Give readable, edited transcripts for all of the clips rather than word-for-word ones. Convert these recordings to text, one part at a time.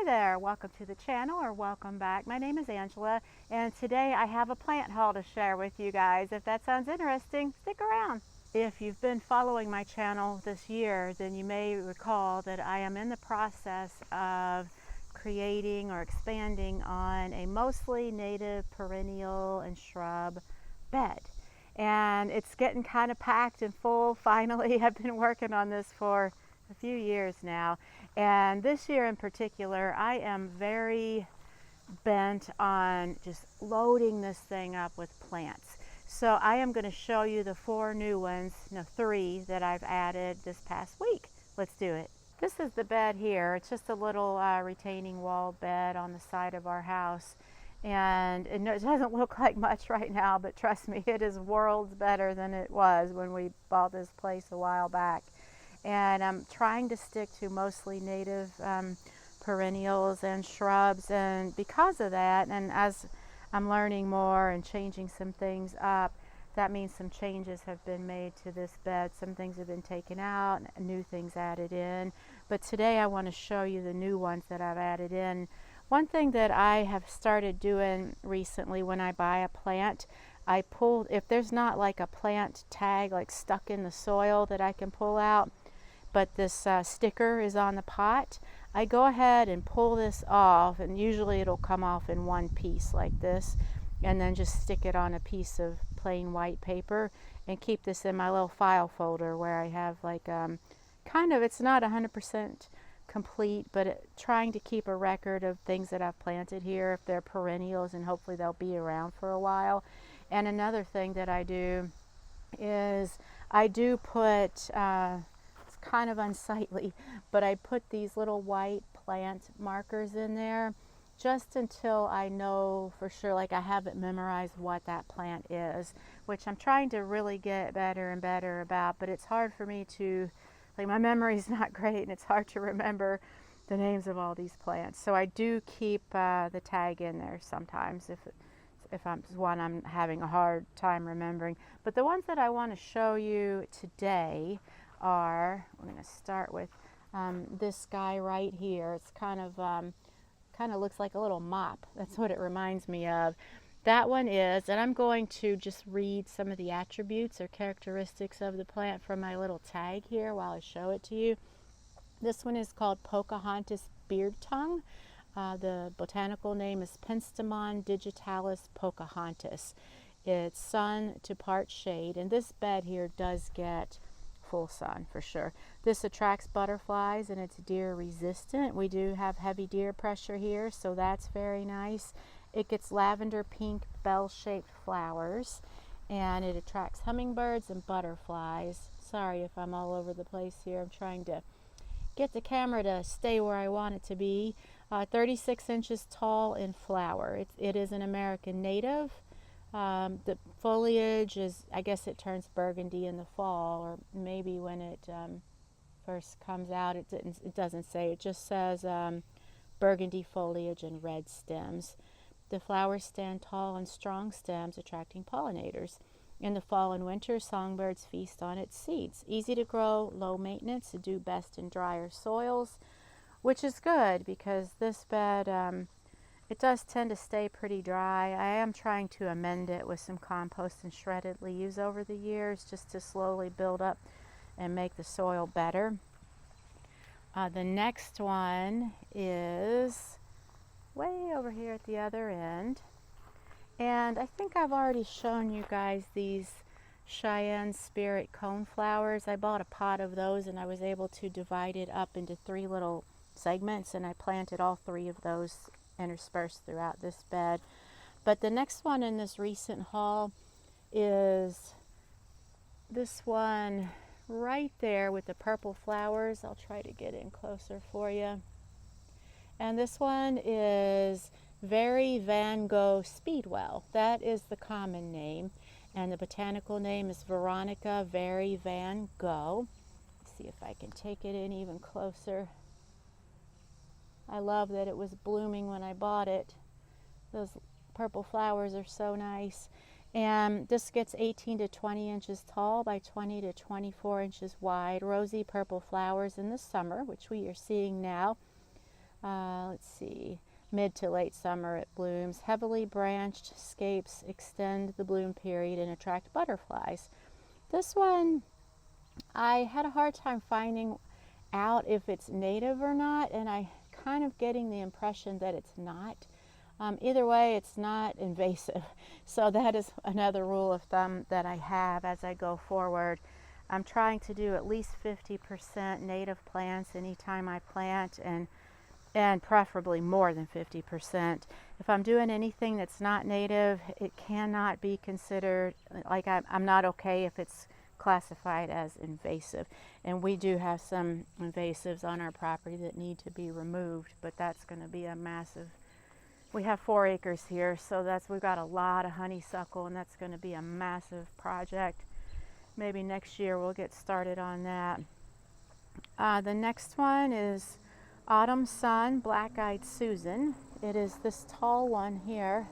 there, welcome to the channel or welcome back. My name is Angela and today I have a plant haul to share with you guys. If that sounds interesting, stick around. If you've been following my channel this year, then you may recall that I am in the process of creating or expanding on a mostly native perennial and shrub bed. And it's getting kind of packed and full finally. I've been working on this for a few years now, and this year in particular I am very bent on just loading this thing up with plants. So I am going to show you the 4 new ones, no 3 that I've added this past week. Let's do it. This is the bed here. It's just a little retaining wall bed on the side of our house, and it doesn't look like much right now, but trust me, it is worlds better than it was when we bought this place a while back. And I'm trying to stick to mostly native perennials and shrubs, and because of that, and as I'm learning more and changing some things up, that means some changes have been made to this bed. Some things have been taken out, new things added in, but today I want to show you the new ones that I've added in. One thing that I have started doing recently when I buy a plant, I pull, if there's not like a plant tag like stuck in the soil that I can pull out, but this sticker is on the pot, I go ahead and pull this off, and usually it'll come off in one piece like this, and then just stick it on a piece of plain white paper and keep this in my little file folder where I have like kind of, it's not 100% complete, but trying to keep a record of things that I've planted here if they're perennials, and hopefully they'll be around for a while. And another thing that I do is I do put kind of unsightly, but I put these little white plant markers in there just until I know for sure, like I haven't memorized what that plant is, which I'm trying to really get better and better about, but it's hard for me to, like, my memory's not great and it's hard to remember the names of all these plants. So I do keep the tag in there sometimes if I'm having a hard time remembering. But the ones that I want to show you today are, we're going to start with this guy right here. It's kind of looks like a little mop. That's what it reminds me of. That one is, and I'm going to just read some of the attributes or characteristics of the plant from my little tag here while I show it to you. This one is called Pocahontas Beardtongue. The botanical name is Penstemon digitalis Pocahontas. It's sun to part shade, and this bed here does get full sun for sure. This attracts butterflies and it's deer resistant. We do have heavy deer pressure here, so that's very nice. It gets lavender pink bell-shaped flowers, and it attracts hummingbirds and butterflies. Sorry if I'm all over the place here. I'm trying to get the camera to stay where I want it to be. 36 inches tall in flower. It is an American native. The foliage is, I guess it turns burgundy in the fall, or maybe when it first comes out. It doesn't say. It just says burgundy foliage and red stems. The flowers stand tall on strong stems, attracting pollinators. In the fall and winter, songbirds feast on its seeds. Easy to grow, low maintenance, to do best in drier soils, which is good because this bed, it does tend to stay pretty dry. I am trying to amend it with some compost and shredded leaves over the years just to slowly build up and make the soil better. The next one is way over here at the other end. And I think I've already shown you guys these Cheyenne Spirit coneflowers. I bought a pot of those and I was able to divide it up into 3 little segments, and I planted all 3 of those interspersed throughout this bed. But the next one in this recent haul is this one right there with the purple flowers. I'll try to get in closer for you. And this one is Very Van Gogh Speedwell. That is the common name, and the botanical name is Veronica Very Van Gogh. Let's see if I can take it in even closer. I love that it was blooming when I bought it. Those purple flowers are so nice. And this gets 18 to 20 inches tall by 20 to 24 inches wide. Rosy purple flowers in the summer, which we are seeing now. let's see, mid to late summer it blooms. Heavily branched scapes extend the bloom period and attract butterflies. This one, I had a hard time finding out if it's native or not, and I kind of getting the impression that it's not. Either way, it's not invasive. So that is another rule of thumb that I have as I go forward. I'm trying to do at least 50% native plants anytime I plant, and preferably more than 50%. If I'm doing anything that's not native, it cannot be considered, like I'm not okay if it's classified as invasive. And we do have some invasives on our property that need to be removed, but that's going to be a massive, we have 4 acres here, so we've got a lot of honeysuckle, and that's going to be a massive project. Maybe next year we'll get started on that. The next one is Autumn Sun, Black-Eyed Susan. It is this tall one here.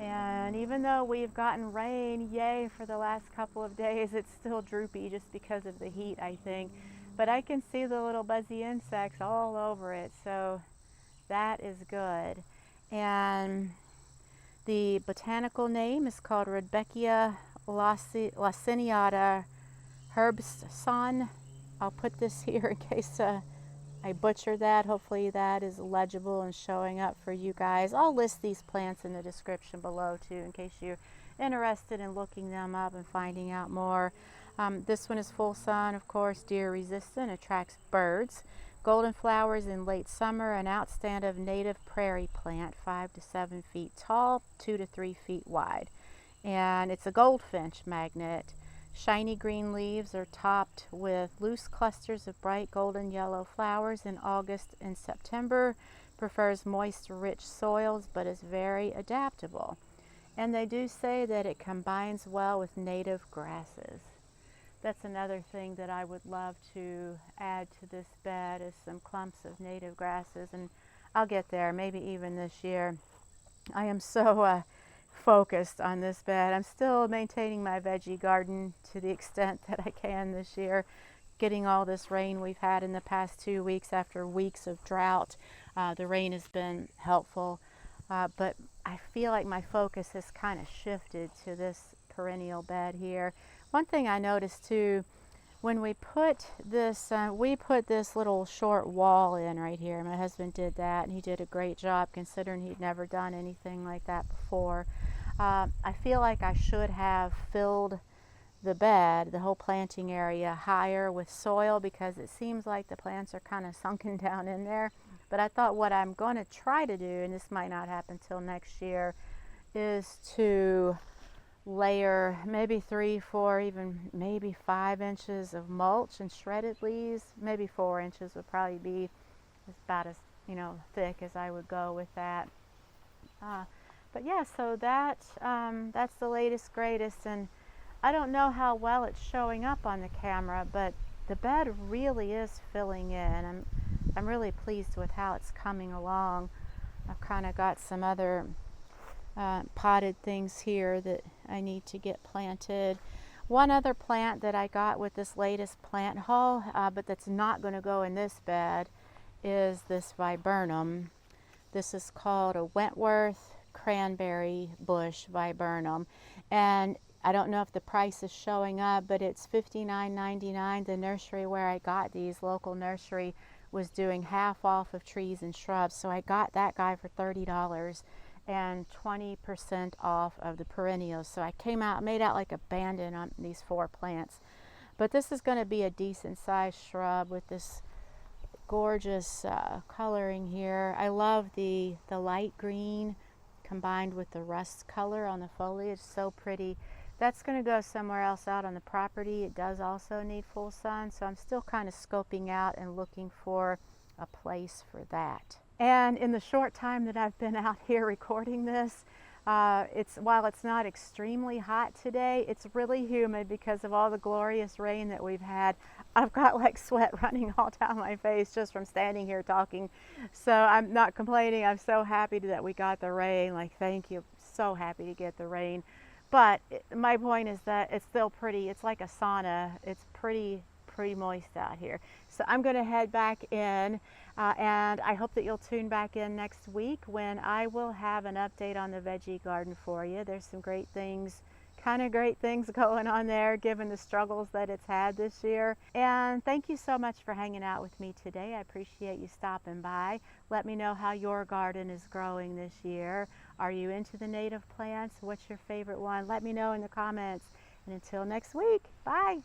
And even though we've gotten rain, yay, for the last couple of days, it's still droopy just because of the heat, I think. But I can see the little buzzy insects all over it, so that is good. And the botanical name is called Rudbeckia laciniata herbson. I'll put this here in case I butcher that. Hopefully that is legible and showing up for you guys. I'll list these plants in the description below too, in case you're interested in looking them up and finding out more. This one is full sun, of course, deer resistant, attracts birds. Golden flowers in late summer, an outstanding native prairie plant, 5 to 7 feet tall, 2 to 3 feet wide. And it's a goldfinch magnet. Shiny green leaves are topped with loose clusters of bright golden yellow flowers in August and September. Prefers moist, rich soils, but is very adaptable. And they do say that it combines well with native grasses. That's another thing that I would love to add to this bed, is some clumps of native grasses, and I'll get there, maybe even this year. I am so focused on this bed. I'm still maintaining my veggie garden to the extent that I can this year. Getting all this rain we've had in the past 2 weeks after weeks of drought, the rain has been helpful, but I feel like my focus has kind of shifted to this perennial bed here. One thing I noticed too, when we put this little short wall in right here. My husband did that, and he did a great job considering he'd never done anything like that before. I feel like I should have filled the bed, the whole planting area, higher with soil, because it seems like the plants are kind of sunken down in there. But I thought what I'm going to try to do, and this might not happen till next year, is to layer maybe 3, 4, even maybe 5 inches of mulch and shredded leaves. Maybe 4 inches would probably be about as thick as I would go with that. But yeah, so that's the latest, greatest, and I don't know how well it's showing up on the camera, but the bed really is filling in. I'm really pleased with how it's coming along. I've kind of got some other potted things here that I need to get planted. One other plant that I got with this latest plant haul, but that's not going to go in this bed, is this viburnum. This is called a Wentworth cranberry bush viburnum, and I don't know if the price is showing up, but it's $59.99. The nursery where I got these, local nursery, was doing half off of trees and shrubs, so I got that guy for $30 and 20% off of the perennials. So I made out like a bandit on these 4 plants. But this is going to be a decent sized shrub with this gorgeous coloring here. I love the light green combined with the rust color on the foliage. So pretty. That's going to go somewhere else out on the property. It does also need full sun, so I'm still kind of scoping out and looking for a place for that. And in the short time that I've been out here recording this, while it's not extremely hot today, it's really humid because of all the glorious rain that we've had. I've got like sweat running all down my face just from standing here talking. So I'm not complaining. I'm so happy that we got the rain. Like, thank you. So happy to get the rain. But my point is that it's still pretty. It's like a sauna. It's pretty moist out here. So I'm going to head back in. And I hope that you'll tune back in next week when I will have an update on the veggie garden for you. There's some great things, kind of great things going on there given the struggles that it's had this year. And thank you so much for hanging out with me today. I appreciate you stopping by. Let me know how your garden is growing this year. Are you into the native plants? What's your favorite one? Let me know in the comments. And until next week, bye.